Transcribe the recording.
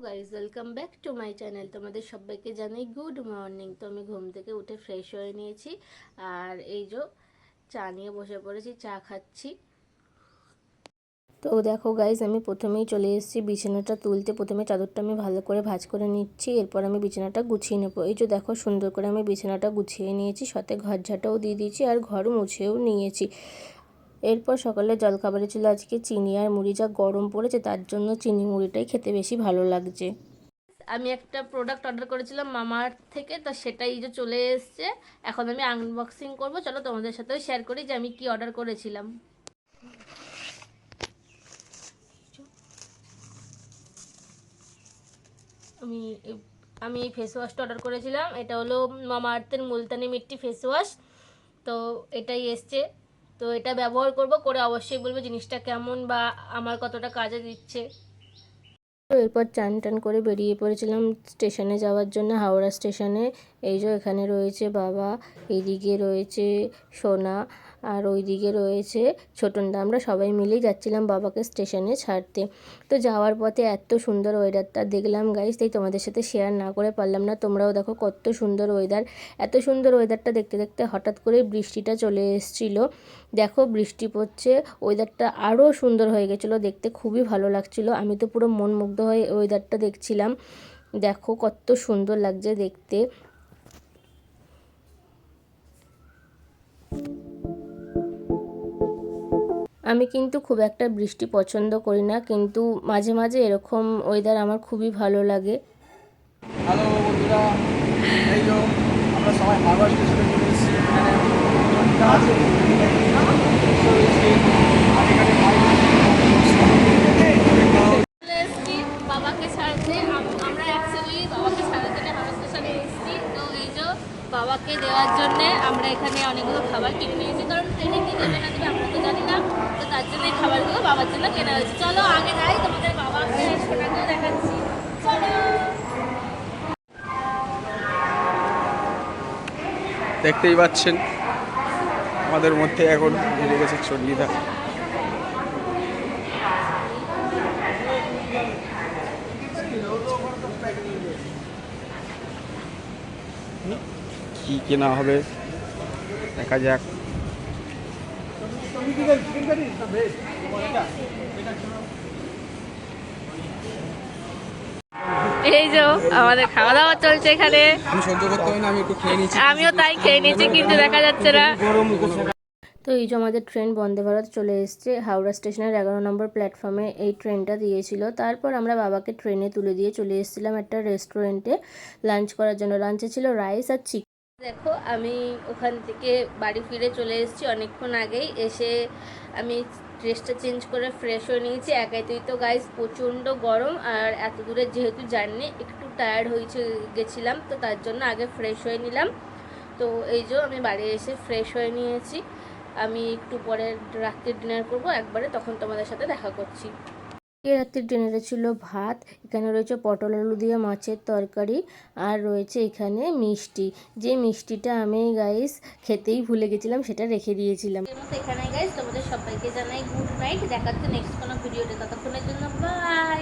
Guys welcome back to my channel. তোমাদের সবাইকে জানাই গুড মর্নিং। তো আমি ঘুম থেকে উঠে ফ্রেশ হয়ে নিয়েছি, আর এই যে চা নিয়ে বসে পড়েছি, চা খাচ্ছি। তো দেখো গাইজ, আমি প্রথমেই চলে এসেছি বিছানাটা তুলতে। প্রথমে চাদরটা আমি ভালো করে ভাঁজ করে নিচ্ছি, এরপর আমি বিছানাটা গুছিয়ে নেবো। এই যে দেখো, সুন্দর করে আমি বিছানাটা গুছিয়ে নিয়েছি, সাথে ঘর ঝাঁটাও দিয়ে দিয়েছি আর ঘর মুছেও নিয়েছি। এরপর সকালে জলখাবারে ছিল আজকে চিনি আর মুড়ি। যা গরম পড়েছে তার জন্য চিনি মুড়িটাই খেতে বেশি ভালো লাগছে। আমি একটা প্রোডাক্ট অর্ডার করেছিলাম মামাআর্থ থেকে, তো সেটাই যে চলে এসছে। এখন আমি আনবক্সিং করব। চলো তোমাদের সাথেও শেয়ার করি যে আমি কি অর্ডার করেছিলাম। আমি আমি এই ফেস ওয়াশটা অর্ডার করেছিলাম। এটা হলো মামাআর্থের মুলতানি মিট্টি ফেস ওয়াশ। তো এটাই এসছে। তো এটা ব্যবহার করব, করে অবশ্যই বলবো জিনিসটা কেমন বা আমার কতটা কাজে দিচ্ছে। তো এরপর চান টান করে বেরিয়ে পড়েছিলাম স্টেশনে যাওয়ার জন্য, হাওড়া স্টেশনে। এই যে এখানে রয়েছে বাবা, এইদিকে রয়েছে সোনা, আর ওইদিকে রয়েছে ছোটনদা। আমরা সবাই মিলেই যাচ্ছিলাম বাবাকে স্টেশনে ছাড়তে। তো যাওয়ার পথে এত সুন্দর ওয়েদারটা দেখলাম গাইস, তাই তোমাদের সাথে শেয়ার না করে পারলাম না। তোমরাও দেখো কত সুন্দর ওয়েদার। এত সুন্দর ওয়েদারটা দেখতে দেখতে হঠাৎ করে বৃষ্টিটা চলে এসেছিলো। দেখো বৃষ্টি পড়ছে, ওয়েদারটা আরও সুন্দর হয়ে গেছিলো, দেখতে খুবই ভালো লাগছিলো। আমি তো পুরো মন মুগ্ধ হয়ে ওয়েদারটা দেখছিলাম। দেখো কত সুন্দর লাগছে দেখতে। আমি কিন্তু খুব একটা বৃষ্টি পছন্দ করি না, কিন্তু মাঝে মাঝে এরকম ওয়েদার আমার খুবই ভালো লাগে। হ্যালো বন্ধুরা, এই যে আমরা সবাই হাওড়া স্টেশনে চলে এসেছি। বাবাকে ছাড়তে, আমরা অ্যাকচুয়ালি বাবাকে ছাড়ার জন্য হাওড়া স্টেশনে এসেছি। তো এই যে বাবাকে দেওয়ার জন্য আমরা এখানে অনেকগুলো খাবার কিনে নিয়েছি, কারণ ট্রেনে কি দেবে না দেবে আমরা তো জানি না। তো তার জন্য এই খাবারগুলো বাবার জন্য কেনা হয়েছে। চলো আগে যাই, তোমাদের বাবাকে সোনাকেও দেখাচ্ছি। চলো। দেখতেই পাচ্ছেন আমাদের মধ্যে এখন মিলে গেছে চন্ডিদা। কি কেনা হবে দেখা যাক। এই যে আমাদের খাওয়া দাওয়া চলছে এখানে। আমি সহ্য করতে পারি না, আমি একটু খেয়ে নিচ্ছি। আমিও তাই খেয়ে নিয়েছি, কিন্তু দেখা যাচ্ছে না। তো এই যে আমাদের ট্রেন বন্দে ভারত চলে এসছে। হাওড়া স্টেশনের 11 নম্বর প্ল্যাটফর্মে এই ট্রেনটা দিয়েছিল। তারপর আমরা বাবাকে ট্রেনে তুলে দিয়ে চলে এসেছিলাম একটা রেস্টুরেন্টে লাঞ্চ করার জন্য। লাঞ্চে ছিল রাইস আর চিকেন। দেখো আমি ওখান থেকে বাড়ি ফিরে চলে এসেছি অনেকক্ষণ আগেই। এসে আমি ড্রেসটা চেঞ্জ করে ফ্রেশ হয়ে নিয়েছি। একাইতেই তো গাইস প্রচণ্ড গরম, আর এত দূরে যেহেতু জার্নি একটু টায়ার্ড হয়েছে গেছিলাম, তো তার জন্য আগে ফ্রেশ হয়ে নিলাম। তো এই যে আমি বাড়ি এসে ফ্রেশ হয়ে নিয়েছি। আমি একটু পরে রাত্রির ডিনার করব একবারে, তখন তোমাদের সাথে দেখা করছি। রাত্রির ডিনারে ছিল ভাত, এখানে রয়েছে পটল আলু দিয়ে মাছের তরকারি, আর রয়েছে এখানে মিষ্টি। যে মিষ্টিটা আমি গাইস খেতেই ভুলে গেছিলাম, সেটা রেখে দিয়েছিলাম। এখানে গাইস তোমাদের সবাইকে জানাই গুড নাইট। দেখাচ্ছে নেক্সট কোনো ভিডিওতে, ততক্ষণের জন্য বাই।